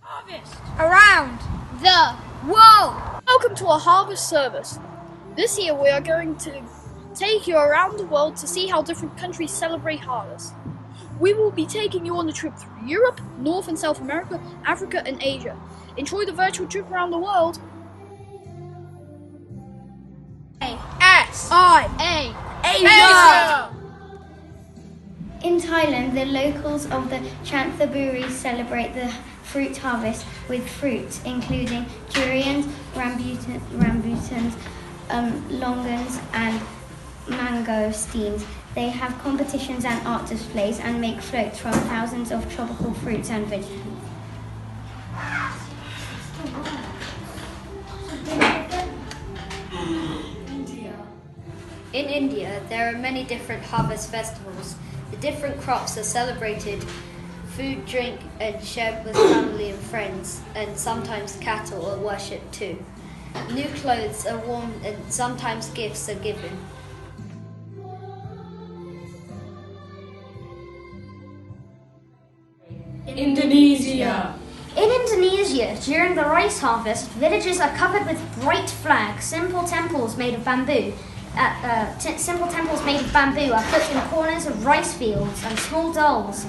Harvest around the world. Welcome to our harvest service. This year we are going to take you around the world to see how different countries celebrate harvest. We will be taking you on a trip through Europe, North and South America, Africa and Asia. Enjoy the virtual trip around the world. Asia. In Thailand, the locals of the Chanthaburi celebrate the fruit harvest with fruit, including durians, rambutans, longans, and mangosteens. They have competitions and art displays and make floats from thousands of tropical fruits and vegetables. In India, there are many different harvest festivals. The different crops are celebrated, food, drink, and shared with family and friends, and sometimes cattle are worshipped too. New clothes are worn and sometimes gifts are given. Indonesia. In Indonesia, during the rice harvest, villages are covered with bright flags. Simple temples made of bamboo are put in corners of rice fields, and small dolls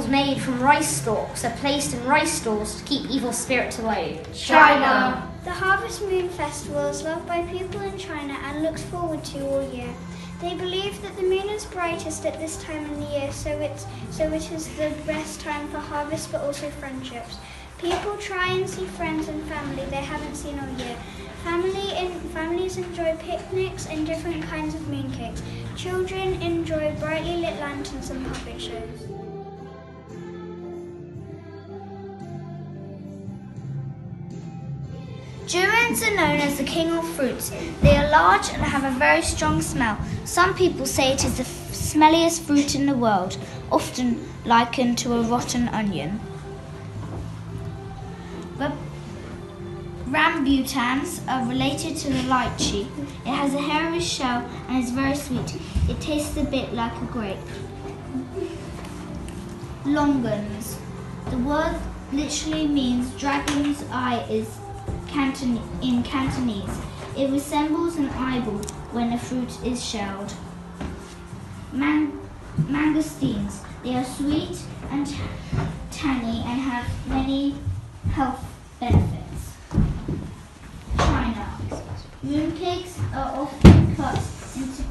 made from rice stalks are placed in rice stalls to keep evil spirits away. China. The Harvest Moon Festival is loved by people in China and looked forward to all year. They believe that the moon is brightest at this time in the year, so it is the best time for harvest but also friendships. People try and see friends and family they haven't seen all year. Families enjoy picnics and different kinds of mooncakes. Children enjoy brightly lit lanterns and puppet shows. Durians are known as the king of fruits. They are large and have a very strong smell. Some people say it is the smelliest fruit in the world, often likened to a rotten onion. Rambutans are related to the lychee. It has a hairy shell and is very sweet. It tastes a bit like a grape. Longans. The word literally means dragon's eye in Cantonese. It resembles an eyeball when the fruit is shelled. Mangosteens. They are sweet and tangy and have many health benefits. China. Mooncakes are often cut into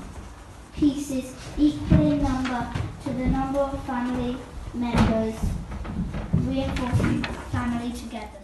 pieces equal in number to the number of family members, reinforcing family togetherness.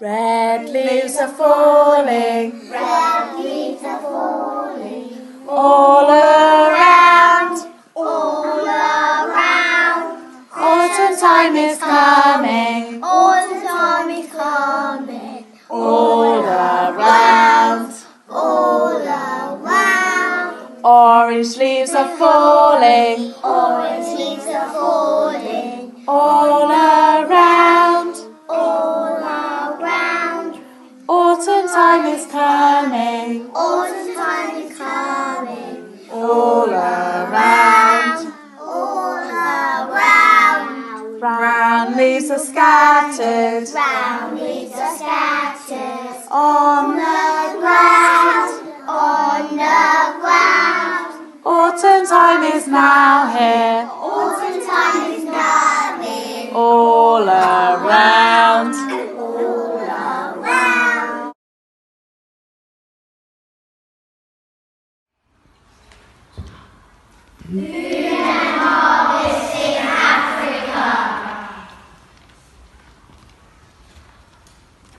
Red leaves are falling. Red leaves are falling All around. all around. Autumn time is coming. Autumn time is coming All around. all around. Orange leaves are falling. Orange leaves are falling All around. all around. Autumn time is coming. Autumn time is coming All around. all around. Brown leaves are scattered Brown leaves are scattered on the ground. on the ground. Autumn time is now here. Autumn time is coming All around. all around.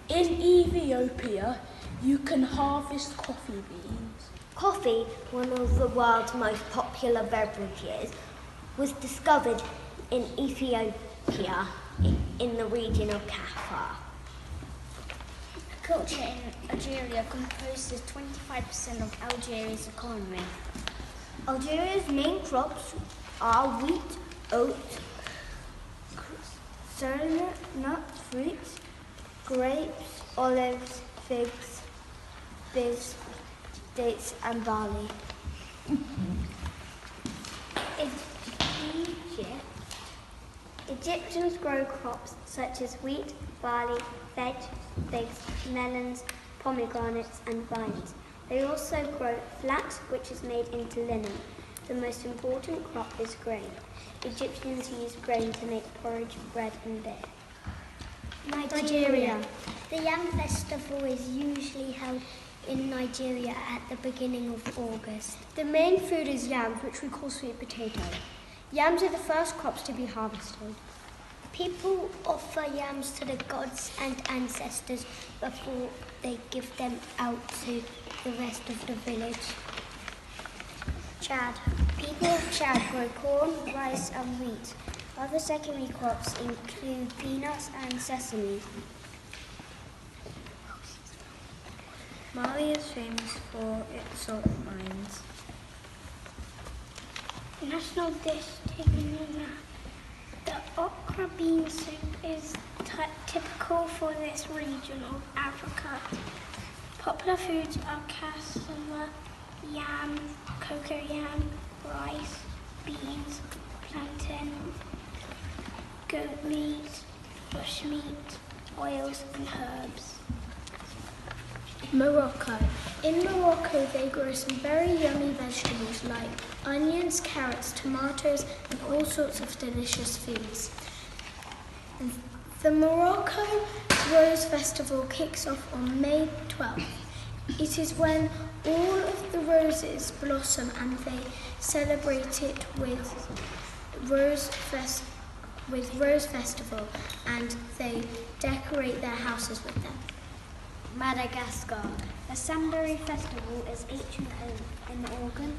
In Ethiopia, you can harvest coffee beans. Coffee, one of the world's most popular beverages, was discovered in Ethiopia in the region of Kaffa. Agriculture in Algeria composes 25% of Algeria's economy. Algeria's main crops are wheat, oats, nuts, fruits, grapes, olives, figs, dates and barley. Egyptians grow crops such as wheat, barley, figs, melons, pomegranates and vines. They also grow flax, which is made into linen. The most important crop is grain. Egyptians use grain to make porridge, bread and beer. Nigeria. The Yam Festival is usually held in Nigeria at the beginning of August. The main food is yams, which we call sweet potato. Yams are the first crops to be harvested. People offer yams to the gods and ancestors before they give them out to the rest of the village. Chad. People of Chad grow corn, rice and wheat. Other secondary crops include peanuts and sesame. Mali is famous for its salt mines. National dish Tigania. The okra bean soup is typical for this region of Africa. Popular foods are cassava, yam, cocoyam, rice, beans, plantain, goat meat, bush meat, oils and herbs. Morocco. In Morocco, they grow some very yummy vegetables like onions, carrots, tomatoes, and all sorts of delicious foods. The Morocco Rose Festival kicks off on May 12th. It is when all of the roses blossom and they celebrate it with Rose Festival, and they decorate their houses with them. Madagascar. The Sambari Festival is ancient in Oregon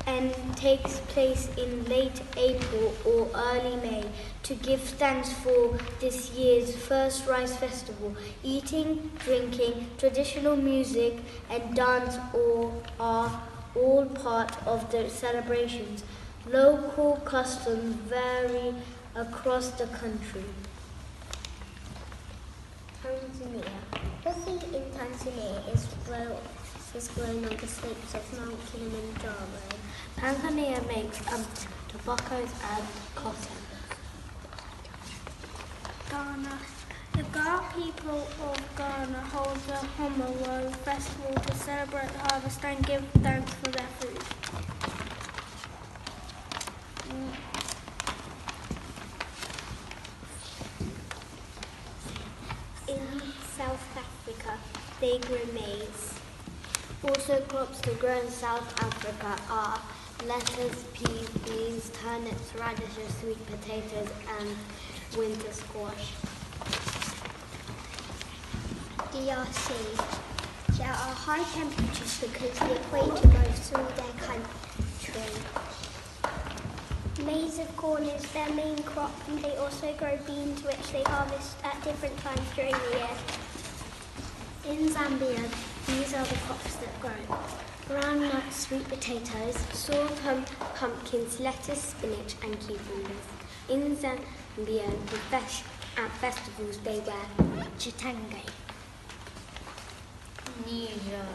and takes place in late April or early May to give thanks for this year's first rice festival. Eating, drinking, traditional music and dance are all part of the celebrations. Local customs vary across the country. Tanzania. Coffee in Tanzania is grown on the slopes of Mount Kilimanjaro. Tanzania makes tobaccos and cotton. Ghana. The Ga people of Ghana hold the Homoro Festival to celebrate the harvest and give thanks for their food. In South Africa, they grow maize. Also crops to grow in South Africa are lettuce, peas, beans, turnips, radishes, sweet potatoes and winter squash. DRC. There are high temperatures because the equator goes through their country. Maize and corn is their main crop, and they also grow beans which they harvest at different times during the year. In Zambia, these are the crops that grow. Brown nuts, sweet potatoes, Sorghum, pumpkins, lettuce, spinach and cucumbers. In Zambia, at festivals they wear chitange. Niger.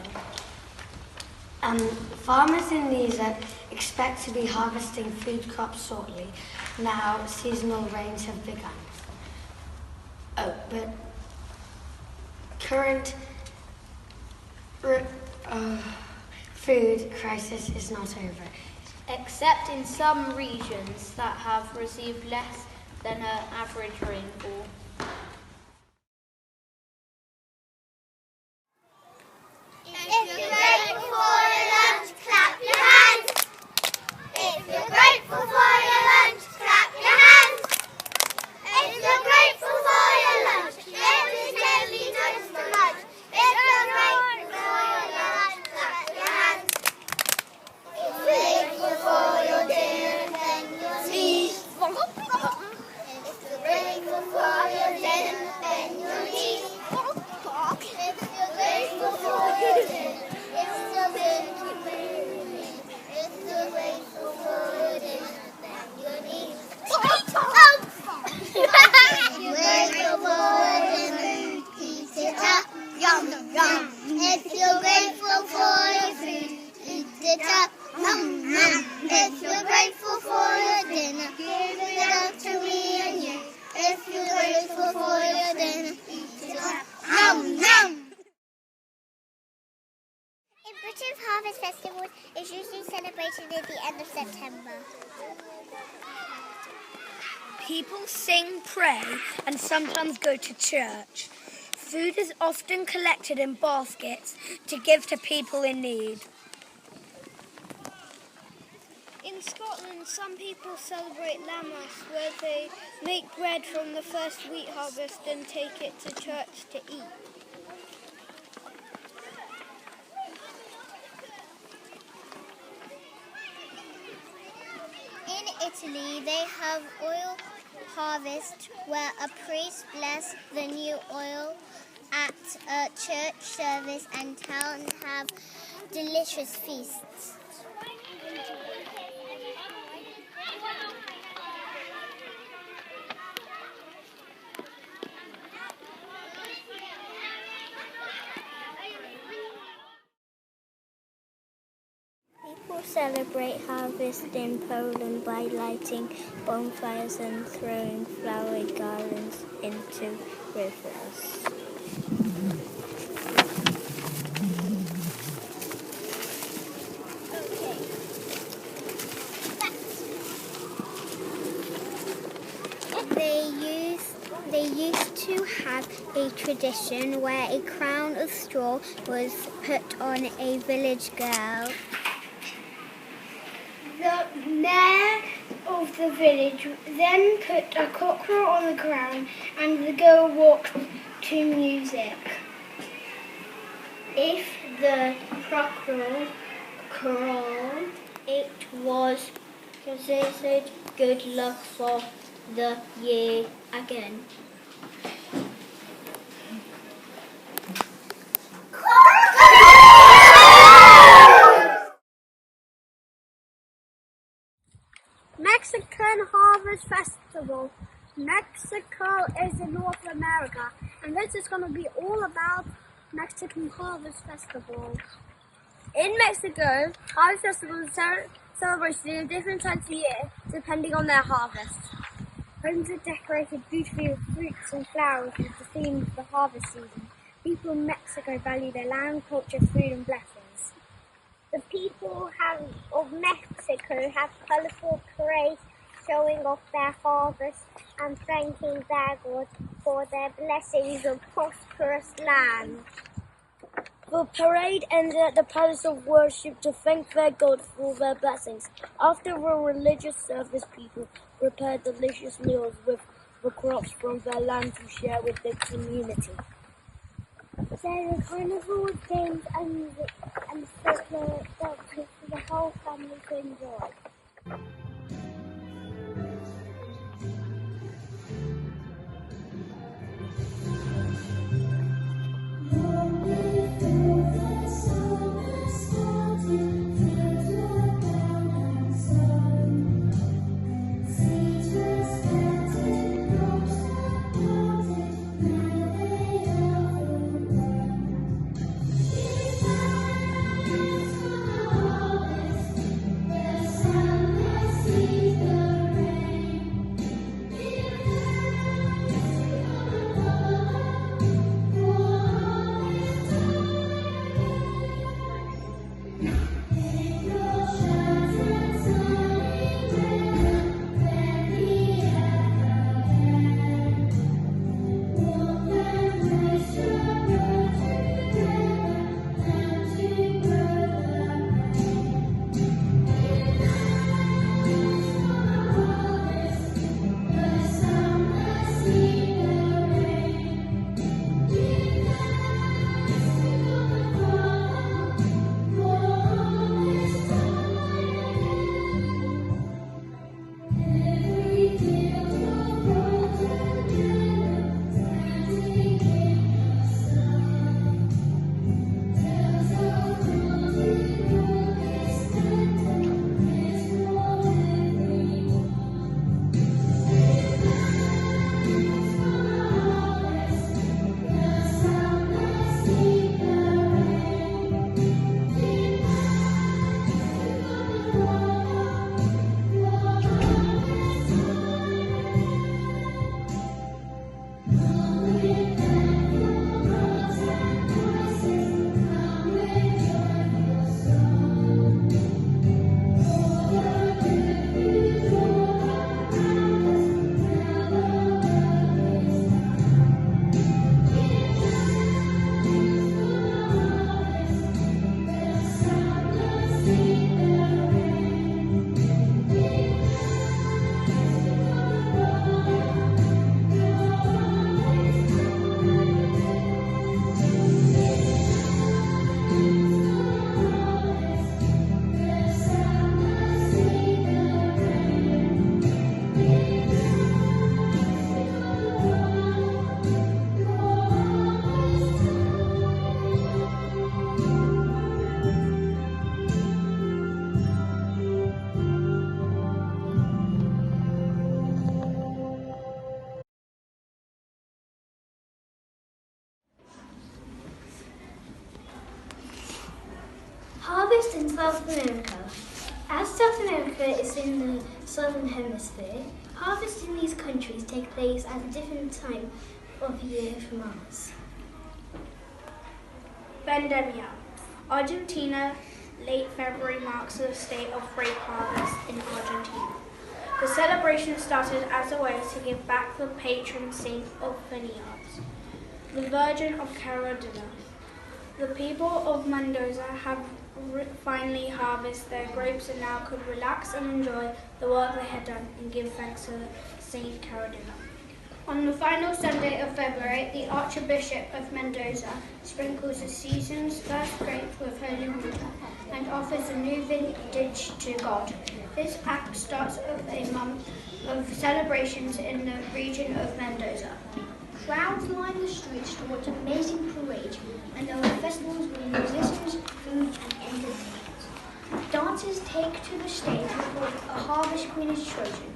Farmers in Niger expect to be harvesting food crops shortly. Now seasonal rains have begun. But current food crisis is not over. Except in some regions that have received less than an average rainfall. If you're grateful for your lunch, clap your hands. If you're grateful for your lunch, clap your hands. If you're grateful for your lunch, every day we touch the lunch. If you're grateful for your lunch, clap your hands. If you're grateful for your dinner, then you'll sneeze. If you're grateful for your Yum, yum. If you're grateful for your food, eat it up. Yum, yum. If you're grateful for your dinner, give it up to me and you. If you're grateful for your dinner, eat it up. Yum, yum. British Harvest Festival is usually celebrated at the end of September. People sing, pray, and sometimes go to church. Food is often collected in baskets to give to people in need. In Scotland, some people celebrate Lammas, where they make bread from the first wheat harvest and take it to church to eat. In Italy, they have oil harvest where a priest blesses the new oil at a church service and town have delicious feasts. People celebrate harvest in Poland by lighting bonfires and throwing flower garlands into rivers. They used to have a tradition where a crown of straw was put on a village girl. The mayor of the village then put a cockerel on the ground and the girl walked to music. If the cockerel crowed, it was considered good luck for the year again. Mexican Harvest Festival. Mexico is in North America, and this is going to be all about Mexican Harvest Festival. In Mexico, Harvest Festival is celebrated at different times of the year, depending on their harvest. Homes are decorated beautifully with fruits and flowers with the theme of the harvest season. People in Mexico value their land, culture, food and blessings. The people of Mexico have colourful parades showing off their harvest and thanking their God for their blessings of prosperous land. The parade ended at the place of worship to thank their God for their blessings. After a religious service, people prepared delicious meals with the crops from their land to share with the community. There are carnival games and music and folklore dances for the whole family to enjoy. Sunless Harvest in South America. As South America is in the southern hemisphere, harvests in these countries take place at a different time of year from ours. Vendemmia. Argentina, late February marks the state of grape harvest in Argentina. The celebration started as a way to give back the patron saint of vineyards, the Virgin of Carolina. The people of Mendoza have finally harvested their grapes and now could relax and enjoy the work they had done and give thanks to Saint Carolina. On the final Sunday of February, the Archbishop of Mendoza sprinkles the season's first grapes with holy water and offers a new vintage to God. This act starts a month of celebrations in the region of Mendoza. Crowds line the streets to watch an amazing parade, and there are festivals with musicians, food, and entertainment. Dancers take to the stage before a harvest queen is chosen.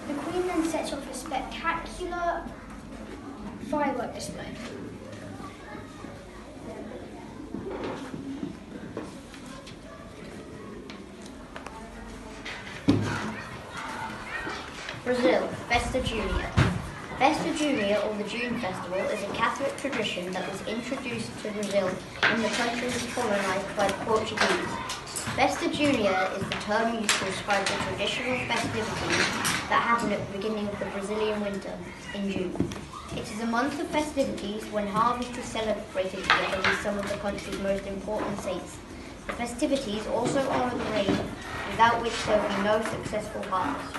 The queen then sets off a spectacular firework display. Brazil, Festa Junia. Festa Junia, or the June Festival, is a Catholic tradition that was introduced to Brazil when the country was colonized by the Portuguese. Festa Junia is the term used to describe the traditional festivities that happen at the beginning of the Brazilian winter in June. It is a month of festivities when harvest is celebrated together with some of the country's most important saints. The festivities also honor the rain, without which there will be no successful harvest.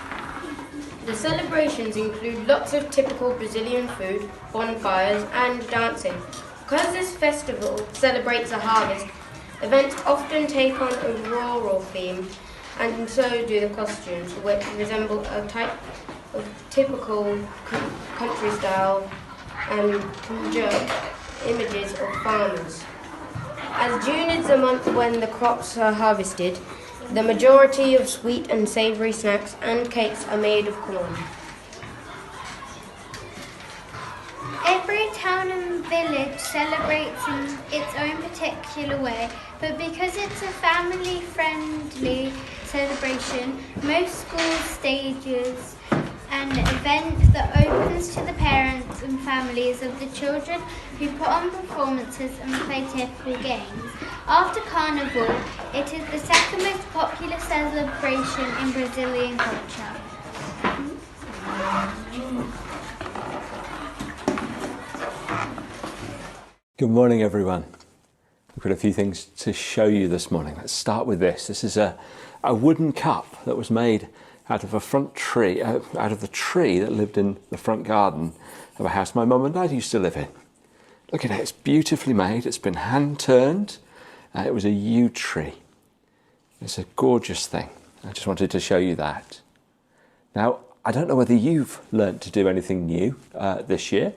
The celebrations include lots of typical Brazilian food, bonfires and dancing. Because this festival celebrates a harvest, events often take on a rural theme, and so do the costumes, which resemble a type of typical country style and conjure images of farmers. As June is the month when the crops are harvested, the majority of sweet and savoury snacks and cakes are made of corn. Every town and village celebrates in its own particular way, but because it's a family-friendly celebration, most schools stages an event that opens to the parents and families of the children who put on performances and play typical games. After Carnival, it is the second most popular celebration in Brazilian culture. Good morning, everyone. We've got a few things to show you this morning. Let's start with this. This is a wooden cup that was made out of the tree that lived in the front garden of a house my mum and dad used to live in. Look at it, it's beautifully made, it's been hand turned. It was a yew tree. It's a gorgeous thing. I just wanted to show you that. Now, I don't know whether you've learnt to do anything new this year.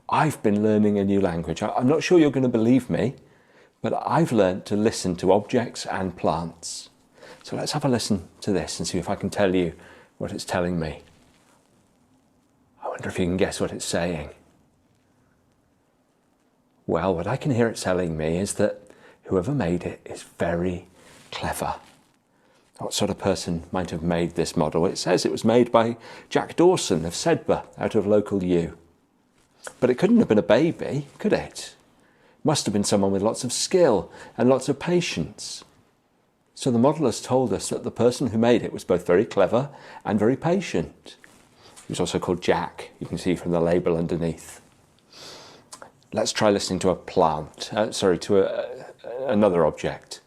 I've been learning a new language. I'm not sure you're going to believe me, but I've learnt to listen to objects and plants. So let's have a listen to this and see if I can tell you what it's telling me. I wonder if you can guess what it's saying. Well, what I can hear it telling me is that whoever made it is very clever. What sort of person might have made this model? It says it was made by Jack Dawson of Sedbergh out of local U. But it couldn't have been a baby, could it? It must have been someone with lots of skill and lots of patience. So the model has told us that the person who made it was both very clever and very patient. He was also called Jack, you can see from the label underneath. Let's try listening to a plant, another object.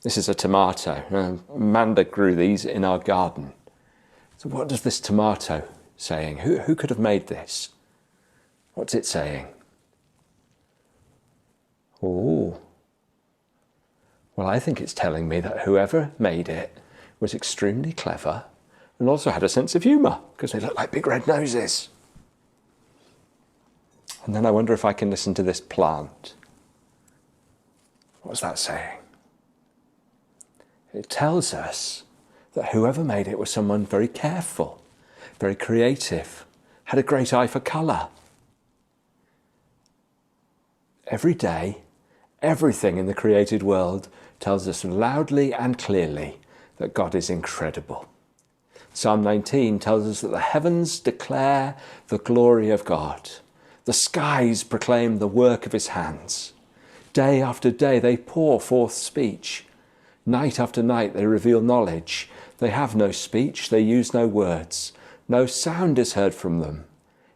This is a tomato. Amanda grew these in our garden. So what does this tomato saying? Who could have made this? What's it saying? Oh. Well, I think it's telling me that whoever made it was extremely clever and also had a sense of humour because they look like big red noses. And then I wonder if I can listen to this plant. What's that saying? It tells us that whoever made it was someone very careful, very creative, had a great eye for colour. Every day, Everything in the created world tells us loudly and clearly that God is incredible. Psalm 19 tells us that the heavens declare the glory of God. The skies proclaim the work of his hands. Day after day they pour forth speech. Night after night they reveal knowledge. They have no speech, they use no words. No sound is heard from them.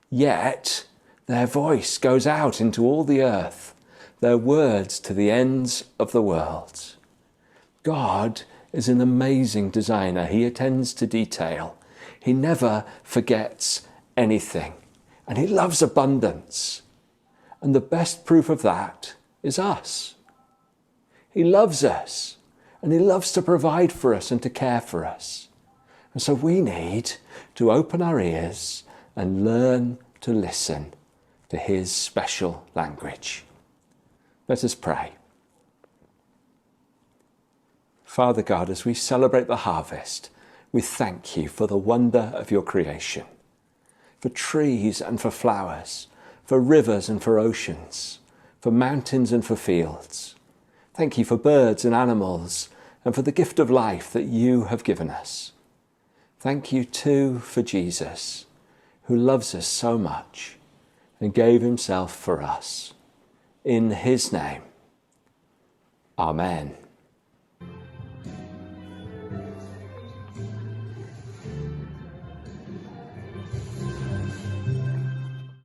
Yet their voice goes out into all the earth, their words to the ends of the world. God is an amazing designer. He attends to detail. He never forgets anything. And he loves abundance. And the best proof of that is us. He loves us. And he loves to provide for us and to care for us. And so we need to open our ears and learn to listen to his special language. Let us pray. Father God, as we celebrate the harvest, we thank you for the wonder of your creation, for trees and for flowers, for rivers and for oceans, for mountains and for fields. Thank you for birds and animals and for the gift of life that you have given us. Thank you too for Jesus, who loves us so much and gave himself for us. In his name, Amen.